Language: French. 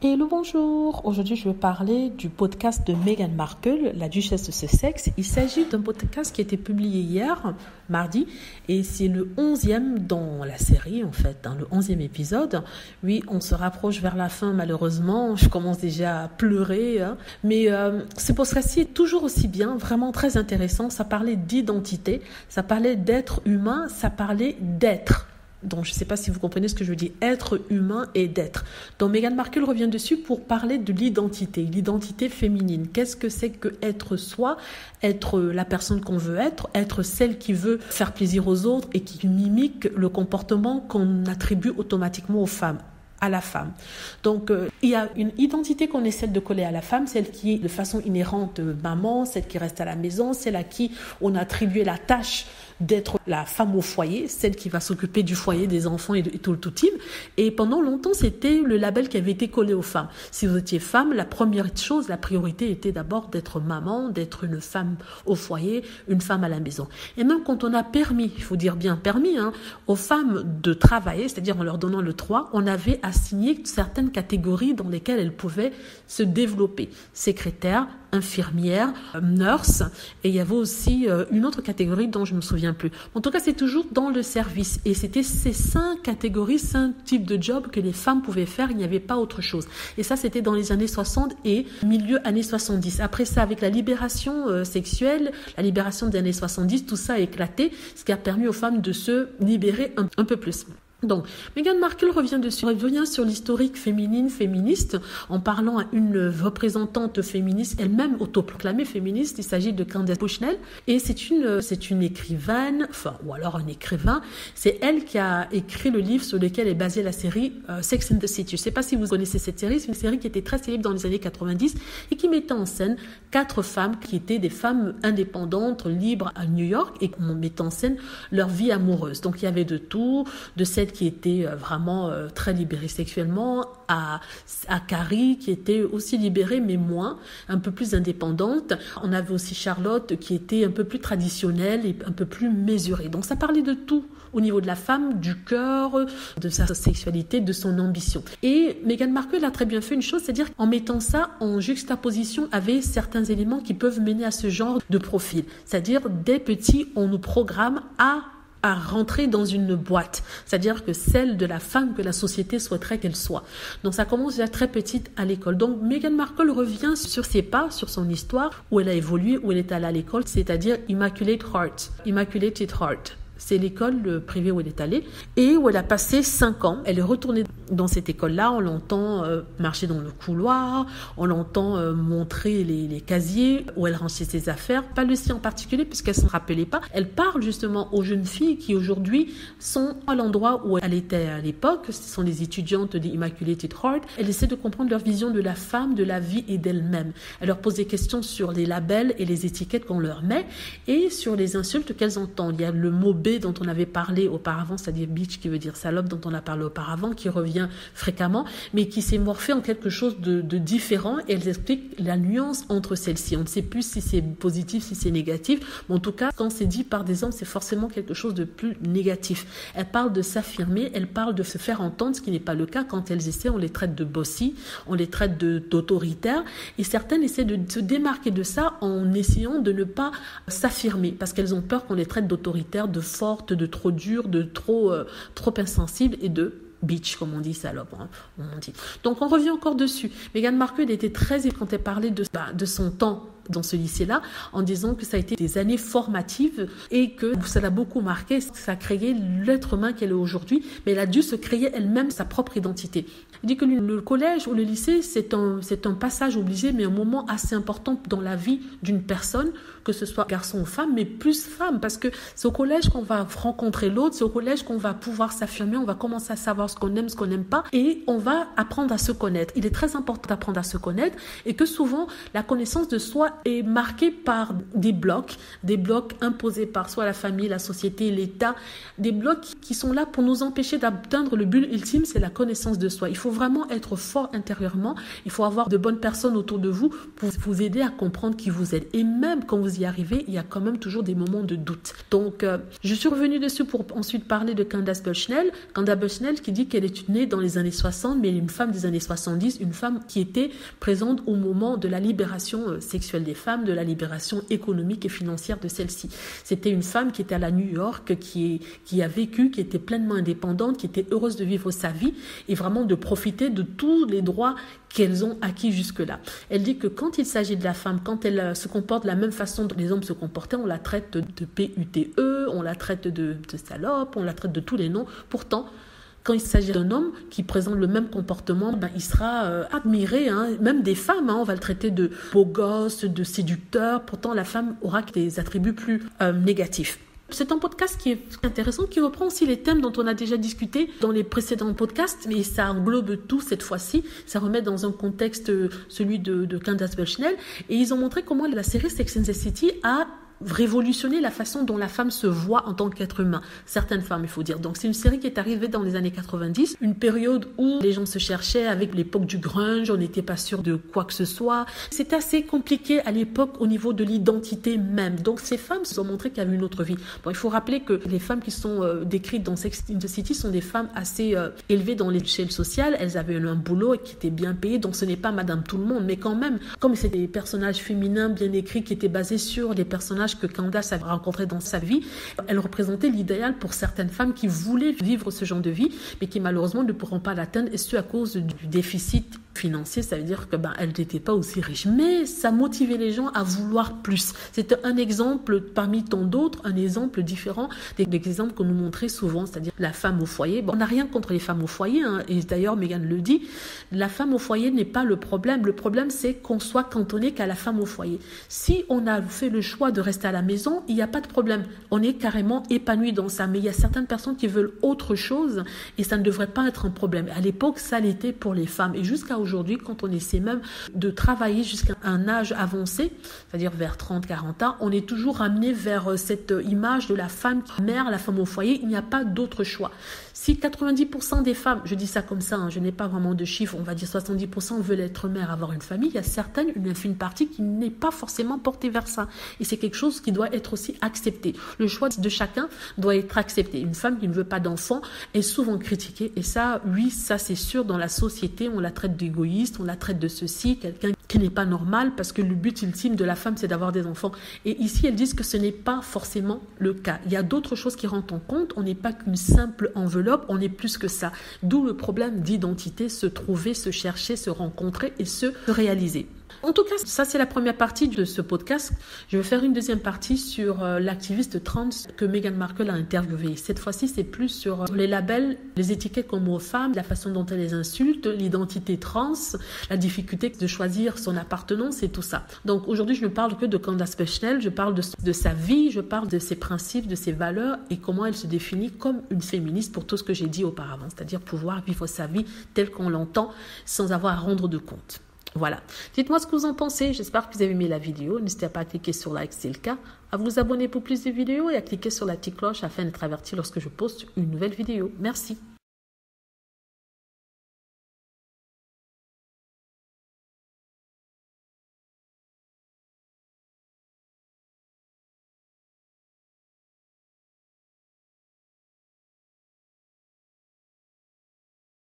Hello, bonjour. Aujourd'hui, je vais parler du podcast de Meghan Markle, la duchesse de Sussex. Il s'agit d'un podcast qui a été publié hier, mardi, et c'est le 11e dans la série, en fait, le 11e épisode. Oui, on se rapproche vers la fin, malheureusement. Je commence déjà à pleurer, mais ce podcast-ci est toujours aussi bien, vraiment très intéressant. Ça parlait d'identité, ça parlait d'être humain, ça parlait d'être. Donc, je ne sais pas si vous comprenez ce que je veux dire, être humain et d'être. Donc, Meghan Markle revient dessus pour parler de l'identité féminine. Qu'est-ce que c'est que être soi, être la personne qu'on veut être celle qui veut faire plaisir aux autres et qui mimique le comportement qu'on attribue automatiquement aux femmes. À la femme. Donc, il y a une identité qu'on essaie de coller à la femme, celle qui est de façon inhérente maman, celle qui reste à la maison, celle à qui on a attribué la tâche d'être la femme au foyer, celle qui va s'occuper du foyer, des enfants et tout le tout team. Et pendant longtemps, c'était le label qui avait été collé aux femmes. Si vous étiez femme, la première chose, la priorité était d'abord d'être maman, d'être une femme au foyer, une femme à la maison. Et même quand on a permis, il faut dire bien permis, aux femmes de travailler, c'est-à-dire en leur donnant le droit, on avait assigné certaines catégories dans lesquelles elles pouvaient se développer. Secrétaire, infirmière, nurse, et il y avait aussi une autre catégorie dont je ne me souviens plus. En tout cas, c'est toujours dans le service. Et c'était ces 5 catégories, 5 types de jobs que les femmes pouvaient faire. Il n'y avait pas autre chose. Et ça, c'était dans les années 60 et milieu années 70. Après ça, avec la libération sexuelle, la libération des années 70, tout ça a éclaté, ce qui a permis aux femmes de se libérer un peu plus. Donc, Meghan Markle revient sur l'historique féministe, en parlant à une représentante féministe, elle-même autoproclamée féministe. Il s'agit de Candace Bushnell, et c'est une écrivaine, ou alors un écrivain. C'est elle qui a écrit le livre sur lequel est basée la série Sex and the City. Je ne sais pas si vous connaissez cette série. C'est une série qui était très célèbre dans les années 90 et qui mettait en scène 4 femmes qui étaient des femmes indépendantes, libres à New York, et qui mettaient en scène leur vie amoureuse. Donc, il y avait de tout, de cette qui était vraiment très libérée sexuellement, à Carrie qui était aussi libérée mais moins, un peu plus indépendante. On avait aussi Charlotte qui était un peu plus traditionnelle et un peu plus mesurée. Donc ça parlait de tout au niveau de la femme, du cœur, de sa sexualité, de son ambition. Et Meghan Markle a très bien fait une chose, c'est-à-dire en mettant ça en juxtaposition avec certains éléments qui peuvent mener à ce genre de profil. C'est-à-dire dès petit, on nous programme à rentrer dans une boîte, c'est-à-dire que celle de la femme que la société souhaiterait qu'elle soit. Donc ça commence déjà très petite à l'école. Donc Meghan Markle revient sur ses pas, sur son histoire, où elle a évolué, où elle est allée à l'école, c'est-à-dire Immaculate Heart. C'est l'école privée où elle est allée et où elle a passé 5 ans. Elle est retournée dans cette école-là. On l'entend marcher dans le couloir, on l'entend montrer les casiers où elle rangeait ses affaires. Pas le sien en particulier puisqu'elle ne s'en rappelait pas. Elle parle justement aux jeunes filles qui aujourd'hui sont à l'endroit où elle était à l'époque. Ce sont les étudiantes d'Immaculate Heart. Elle essaie de comprendre leur vision de la femme, de la vie et d'elle-même. Elle leur pose des questions sur les labels et les étiquettes qu'on leur met et sur les insultes qu'elles entendent. Il y a le mot B dont on avait parlé auparavant, c'est-à-dire bitch qui veut dire salope, dont on a parlé auparavant, qui revient fréquemment, mais qui s'est morphé en quelque chose de différent, et elles expliquent la nuance entre celles-ci. On ne sait plus si c'est positif, si c'est négatif, mais en tout cas, quand c'est dit par des hommes, c'est forcément quelque chose de plus négatif. Elles parlent de s'affirmer, elles parlent de se faire entendre, ce qui n'est pas le cas. Quand elles essaient, on les traite de bossy, on les traite d'autoritaires, et certaines essaient de se démarquer de ça en essayant de ne pas s'affirmer, parce qu'elles ont peur qu'on les traite d'autoritaires, de forte, de trop dure, de trop insensible et de bitch, comme on dit, salope, on dit. Donc on revient encore dessus. Meghan Markle était très quand elle parlait de son temps dans ce lycée-là, en disant que ça a été des années formatives et que ça l'a beaucoup marqué, ça a créé l'être humain qu'elle est aujourd'hui, mais elle a dû se créer elle-même sa propre identité. Il dit que le collège ou le lycée, c'est un passage obligé, mais un moment assez important dans la vie d'une personne, que ce soit garçon ou femme, mais plus femme, parce que c'est au collège qu'on va rencontrer l'autre, c'est au collège qu'on va pouvoir s'affirmer, on va commencer à savoir ce qu'on aime, ce qu'on n'aime pas, et on va apprendre à se connaître. Il est très important d'apprendre à se connaître, et que souvent, la connaissance de soi est marquée par des blocs imposés par soit la famille, la société, l'État, des blocs qui sont là pour nous empêcher d'atteindre le but ultime, c'est la connaissance de soi. Il faut vraiment être fort intérieurement. Il faut avoir de bonnes personnes autour de vous pour vous aider à comprendre qui vous êtes. Et même quand vous y arrivez, il y a quand même toujours des moments de doute. Donc, je suis revenue dessus pour ensuite parler de Candace Bushnell. Candace Bushnell qui dit qu'elle est née dans les années 60, mais elle est une femme des années 70, une femme qui était présente au moment de la libération sexuelle des femmes, de la libération économique et financière de celle-ci. C'était une femme qui était à la New York, qui a vécu, qui était pleinement indépendante, qui était heureuse de vivre sa vie et vraiment de profiter de tous les droits qu'elles ont acquis jusque-là. Elle dit que quand il s'agit de la femme, quand elle se comporte de la même façon dont les hommes se comportaient, on la traite de PUTE, on la traite de salope, on la traite de tous les noms. Pourtant, quand il s'agit d'un homme qui présente le même comportement, il sera admiré, même des femmes, on va le traiter de beau gosse, de séducteur. Pourtant, la femme aura des attributs plus négatifs. C'est un podcast qui est intéressant, qui reprend aussi les thèmes dont on a déjà discuté dans les précédents podcasts, mais ça englobe tout cette fois-ci. Ça remet dans un contexte celui de Candace Bushnell. Et ils ont montré comment la série Sex and the City a révolutionner la façon dont la femme se voit en tant qu'être humain. Certaines femmes, il faut dire. Donc, c'est une série qui est arrivée dans les années 90, une période où les gens se cherchaient avec l'époque du grunge, on n'était pas sûr de quoi que ce soit. C'était assez compliqué à l'époque au niveau de l'identité même. Donc, ces femmes se sont montrées qu'il y avait une autre vie. Bon, il faut rappeler que les femmes qui sont décrites dans Sex and the City sont des femmes assez élevées dans l'échelle sociale. Elles avaient un boulot qui était bien payé, donc ce n'est pas Madame Tout-le-Monde, mais quand même, comme c'est des personnages féminins bien écrits qui étaient basés sur les personnages que Candace a rencontré dans sa vie, elle représentait l'idéal pour certaines femmes qui voulaient vivre ce genre de vie, mais qui malheureusement ne pourront pas l'atteindre, et ce à cause du déficit financier. Ça veut dire que elles n'étaient pas aussi riches, mais ça motivait les gens à vouloir plus. C'était un exemple parmi tant d'autres, un exemple différent des exemples qu'on nous montrait souvent, c'est-à-dire la femme au foyer. Bon, on n'a rien contre les femmes au foyer, et d'ailleurs Megan le dit, la femme au foyer n'est pas le problème. Le problème, c'est qu'on soit cantonné qu'à la femme au foyer. Si on a fait le choix de rester à la maison, il n'y a pas de problème. On est carrément épanoui dans ça. Mais il y a certaines personnes qui veulent autre chose et ça ne devrait pas être un problème. À l'époque, ça l'était pour les femmes. Et jusqu'à aujourd'hui, quand on essaie même de travailler jusqu'à un âge avancé, c'est-à-dire vers 30, 40 ans, on est toujours amené vers cette image de la femme mère, la femme au foyer. Il n'y a pas d'autre choix. Si 90% des femmes, je dis ça comme ça, je n'ai pas vraiment de chiffres, on va dire 70% veulent être mère, avoir une famille, il y a certaines, une infime partie qui n'est pas forcément portée vers ça. Et c'est quelque chose qui doit être aussi accepté. Le choix de chacun doit être accepté. Une femme qui ne veut pas d'enfant est souvent critiquée. Et ça, oui, ça c'est sûr, dans la société, on la traite d'égoïste, on la traite de ceci, quelqu'un qui n'est pas normal, parce que le but ultime de la femme, c'est d'avoir des enfants. Et ici, elles disent que ce n'est pas forcément le cas. Il y a d'autres choses qui rentrent en compte. On n'est pas qu'une simple enveloppe, on est plus que ça. D'où le problème d'identité, se trouver, se chercher, se rencontrer et se réaliser. En tout cas, ça c'est la première partie de ce podcast. Je vais faire une deuxième partie sur l'activiste trans que Meghan Markle a interviewé. Cette fois-ci, c'est plus sur les labels, les étiquettes qu'on met aux femmes, la façon dont elles les insultent, l'identité trans, la difficulté de choisir son appartenance et tout ça. Donc aujourd'hui, je ne parle que de Candace Bushnell, je parle de sa vie, je parle de ses principes, de ses valeurs et comment elle se définit comme une féministe pour tout ce que j'ai dit auparavant, c'est-à-dire pouvoir vivre sa vie telle qu'on l'entend sans avoir à rendre de compte. Voilà. Dites-moi ce que vous en pensez. J'espère que vous avez aimé la vidéo. N'hésitez pas à cliquer sur like si c'est le cas, à vous abonner pour plus de vidéos et à cliquer sur la petite cloche afin d'être averti lorsque je poste une nouvelle vidéo. Merci.